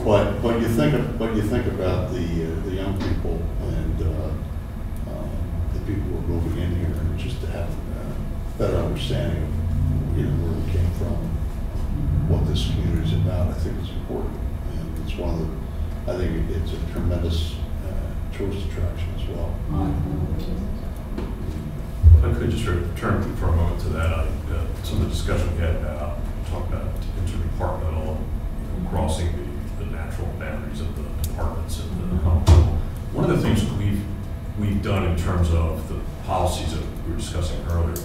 But you think about the young people and the people who are moving in here, and just to have a better understanding of where we came from, what this community is about. I think it's important, and it's one of the. I think it's a tremendous tourist attraction as well. If I could just return for a moment to that, some of the discussion we had about talking about interdepartmental, crossing the natural boundaries of the departments and the one of the things we've done in terms of the policies that we were discussing earlier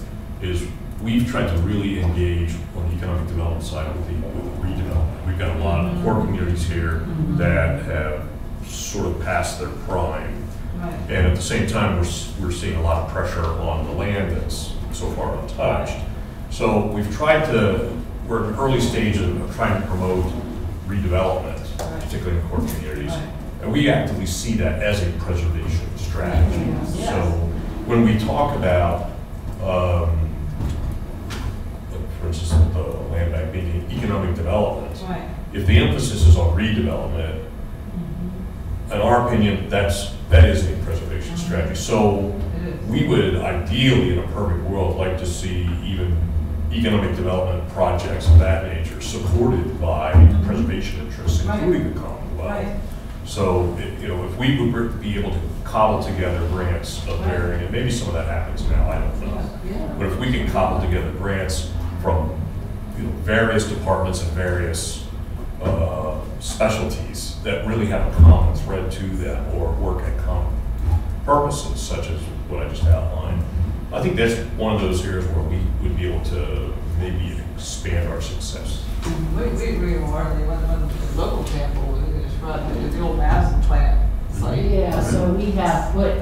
is we've tried to really engage on the economic development side with the redevelopment. We've got a lot of core communities here that have sort of passed their prime. Right. And at the same time, we're seeing a lot of pressure on the land that's so far untouched. So we've tried to, we're in an early stage of trying to promote redevelopment, particularly in core communities. Right. And we actively see that as a preservation strategy. Yes. So when we talk about, like for instance, the land bank being economic development, Right. if the emphasis is on redevelopment, in our opinion, that is a preservation strategy. So It is. we would ideally, in a perfect world, like to see even economic development projects of that nature supported by preservation interests, Right. including the Commonwealth. Right. So, if we would be able to cobble together grants of varying, and maybe some of that happens now, I don't know. Yeah. But if we can cobble together grants from, various departments and various specialties that really have a common thread to them or work at common purposes, such as what I just outlined, I think that's one of those areas where we would be able to maybe expand our success. We agree wholeheartedly. When the local example, we just run the old Madison plant site. Yeah, so we have put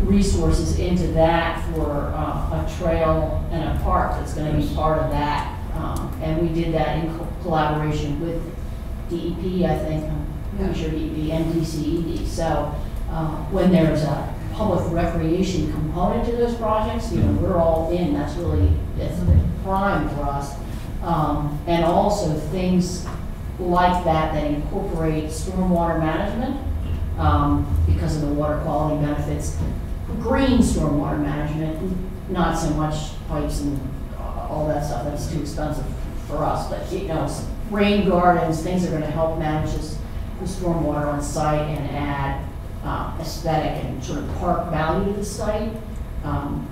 resources into that for a trail and a park that's gonna be part of that. And we did that in collaboration with DEP, I think, I'm pretty sure DEP and DCED. So when there's a public recreation component to those projects, we're all in. That's prime for us. And also things like that incorporate stormwater management because of the water quality benefits. Green stormwater management, not so much pipes and all that stuff. That's too expensive for us. But rain gardens, things that are going to help manage the stormwater on site and add aesthetic and sort of park value to the site.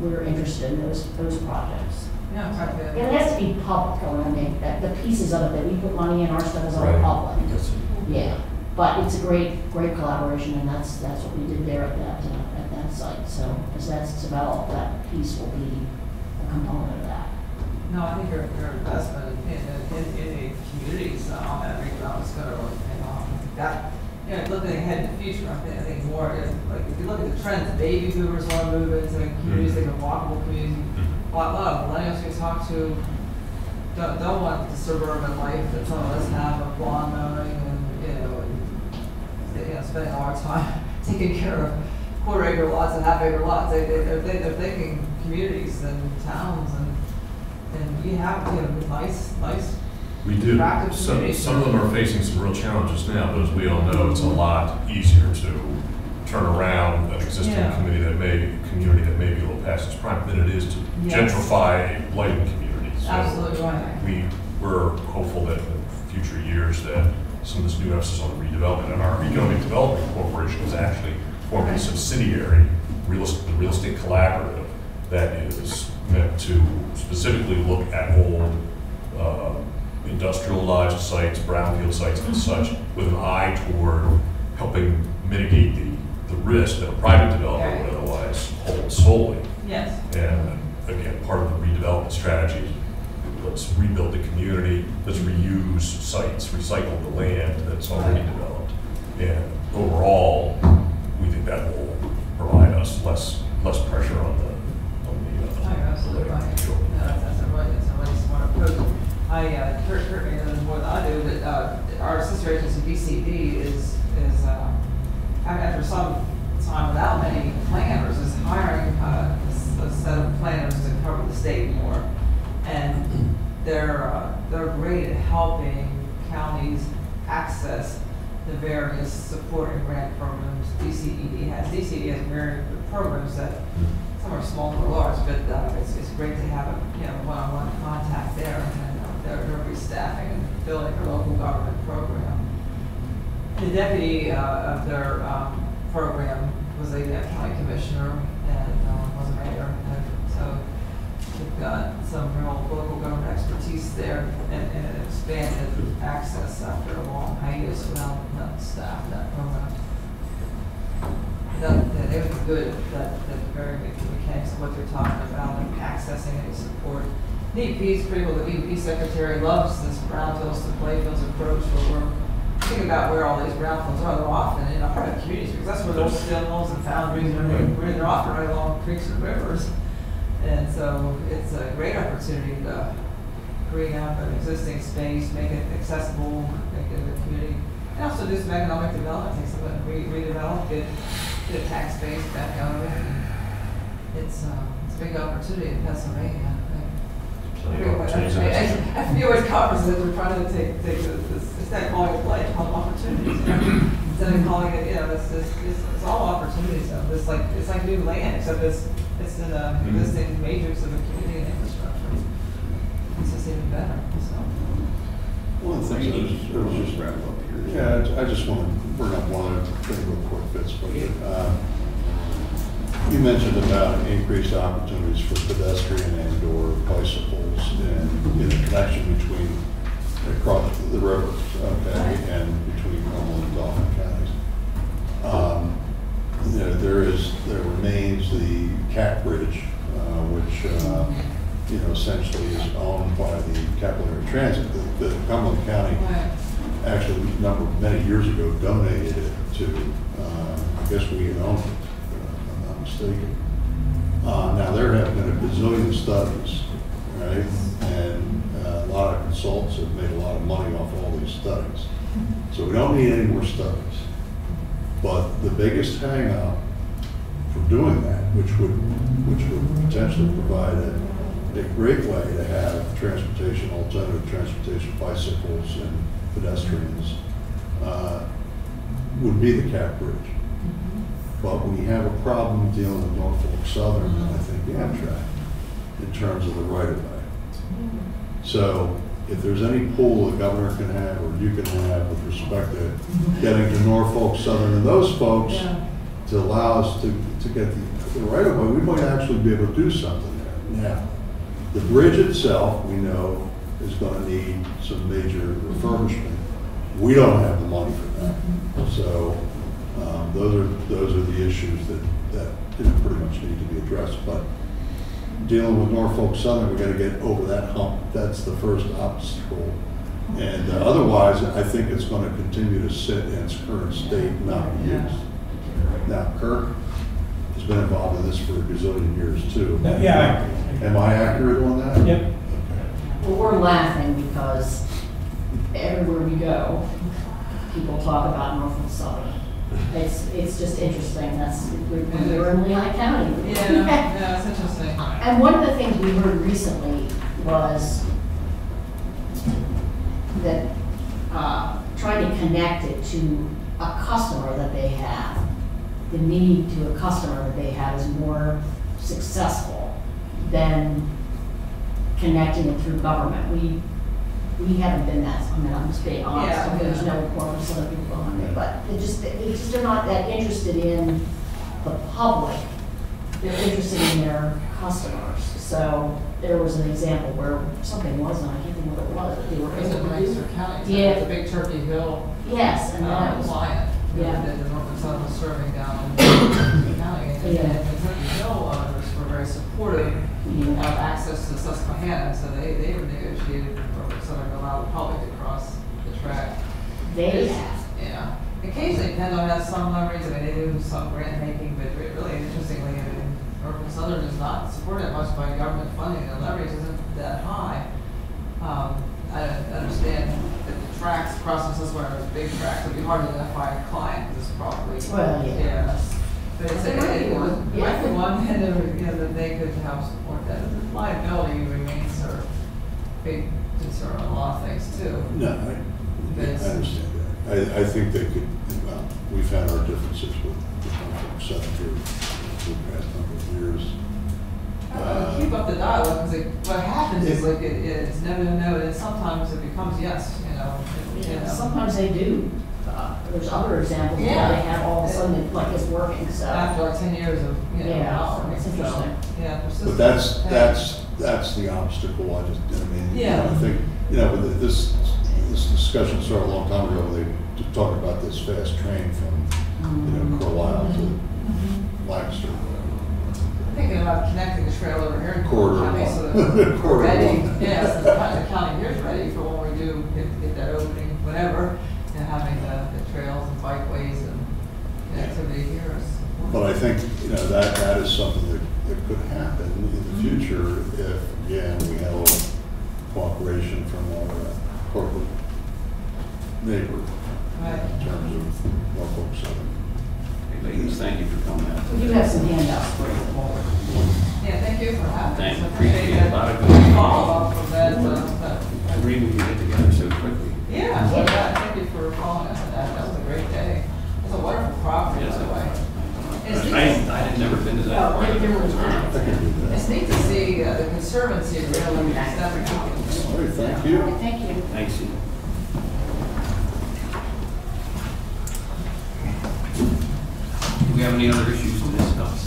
We're interested in those projects. Yeah, it's like And it has to be public, I want to make that, the pieces of it that we put money in, our stuff is all Right. public. Yeah, but it's a great collaboration, and that's what we did there at that site. So as that's developed, that piece will be a component of that. No, I think your investment in the communities on that redevelopment is going to really pay off. That, looking ahead in the future, I think more, like if you look at the trends, baby boomers want to move into communities, they can walkable communities. A lot of millennials we talk to don't want the suburban life that some of us have of lawn mowing and spending a lot of time taking care of quarter-acre lots and half-acre lots. They're thinking communities and towns and you have nice. We do. Attractive Some communities. of them are facing some real challenges now, but as we all know, it's a lot easier to turn around an existing Yeah. community that may be a little past its prime than it is to Yes. gentrify a blighted community. So Absolutely right. we're hopeful that in future years that some of this new emphasis on the redevelopment, and our Economic Development Corporation is actually forming a subsidiary, the real estate collaborative, that is meant to specifically look at old industrialized sites, brownfield sites and such, with an eye toward helping mitigate the risk that a private developer would otherwise hold solely. Yes. And again, part of the redevelopment strategy, let's rebuild the community, let's reuse sites, recycle the land that's already developed. And overall, we think that will provide us less pressure on the Absolutely right. Sure. That's a really smart approach. Kurt may know more than I do, that our sister agency DCD is after some time without many planners, is hiring a set of planners to cover the state more, and they're great at helping counties access the various supporting grant programs DCED has. DCED has very good programs that some are small or large, but it's great to have a one-on-one contact there, and they're restaffing and building their local government program. The deputy of their program was a county commissioner and was a mayor, and so we've got some real local government expertise there and an expanded access after a long hiatus without staff that program. They would be good, that very good mechanics of what they're talking about and accessing any support. DEP's pretty well, the DEP secretary loves this brownfields to playfields approach where we're thinking about where all these brownfields are. They're often in our communities because that's where the old steel mills and foundries and everything, they're often right along creeks and rivers. And so it's a great opportunity to green up an existing space, make it accessible, make it a community And also do some economic development, take some, redevelop, get a tax base back out of it. And it's a big opportunity in Pennsylvania. At numerous conferences, we're trying to take this, instead of calling it blight, call them opportunities. Instead of calling it, it's all opportunities. So it's like new land, except it's in the existing matrix of the community and infrastructure. It's just even better, so. One of the things I was just wrap up here. Yeah, I just want to bring up one other thing real quick, Fitz. You mentioned about increased opportunities for pedestrian and/or bicycles and in the connection between across the rivers, okay, and between Cumberland and Dauphin counties. There remains the Cat Bridge, which essentially is owned by the Capillary Transit. The Cumberland County actually, many years ago, donated it to. I guess we had owned it. Mistaken. Now there have been a bazillion studies, right? And a lot of consultants have made a lot of money off all these studies. So we don't need any more studies. But the biggest hang up for doing that, which would potentially provide a great way to have alternative transportation, bicycles and pedestrians, would be the Cat Bridge. But we have a problem dealing with Norfolk Southern and I think Amtrak in terms of the right-of-way. So if there's any pull the governor can have or you can have with respect to getting to Norfolk Southern and those folks to allow us to get the right-of-way, we might actually be able to do something there. Now, the bridge itself, we know, is going to need some major refurbishment. We don't have the money for that. So those are the issues that pretty much need to be addressed. But dealing with Norfolk Southern, we got to get over that hump. That's the first obstacle. And otherwise, I think it's going to continue to sit in its current state, not be used. Now, Kirk has been involved in this for a gazillion years too. Yeah. Am I accurate on that? Yep. Okay. Well, we're laughing because everywhere we go, people talk about Norfolk Southern. It's just interesting. We're in Lehigh County. Yeah, it's interesting. And one of the things we heard recently was that trying to connect it to a customer that they have, the need to a customer that they have is more successful than connecting it through government. We haven't been that, I'm just being honest. Yeah, There's no report from some other people behind me, but they just are not that interested in the public. They're interested in their customers. So there was an example where something wasn't, I can't think what it was, but they were It's in able to Lancaster do. County, Yeah. the big Turkey Hill. Yes, and that was, Client. yeah. That the Norfolk Southern was serving down in the county. And Yeah. the Turkey Hill owners were very supportive of access to Susquehanna, so they were negotiated with Norfolk Southern to allow the public to cross the track. they have. Yeah. Occasionally, PennDOT has some leverage, they do some grant making, but really interestingly, Norfolk Southern is not supported much by government funding. The leverage isn't that high. I understand that the tracks, crossing Susquehanna are big tracks, it'd be hard to identify a client, because it's probably. Well, yeah. But it's There might be one. might be one, and that they could help support that. Liability remains our big concern on a lot of things too. No, I understand that. I think they could, we've had our differences with Norfolk Southern for the past number of years. Keep up the dialogue, because what happens is it's never no, and sometimes it becomes yes, Sometimes they do. There's other examples where Yeah. they have all of a sudden it's like it's working, so. After like 10 years of, Yeah, power. it's So, interesting. yeah, But that's the obstacle. I Yeah. think, with this discussion started a long time ago when they talked about this fast train from, Carlisle to Lancaster. I'm thinking about connecting the trail over here in Quarter County, so that one. we're Quarter ready. one. Yeah, so the county here's ready for when we do get that opening, whatever, and having the trails and bikeways and the activity here is. But I think, that is something that could happen in the future if, again, we had a little cooperation from our corporate neighbor. Right. in terms of Norfolk Southern. Hey, ladies, thank you for coming out. We do have some handouts for you. Yeah, thank you for having us. Thank you. I appreciate Appreciate it. A lot of good follow-up from that, I agree we can get together so quickly. yeah, thank you for following up on that. That was a great day. It's a wonderful property, by the way. It's neat- I had never been to that Well, part of the there was reserve. I can do that. It's neat to see the Conservancy really stepping out. All right, thank you. Thank you. Thanks. Do we have any other issues to discuss?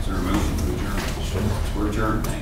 Is there a motion to adjourn? We're adjourned, thank you.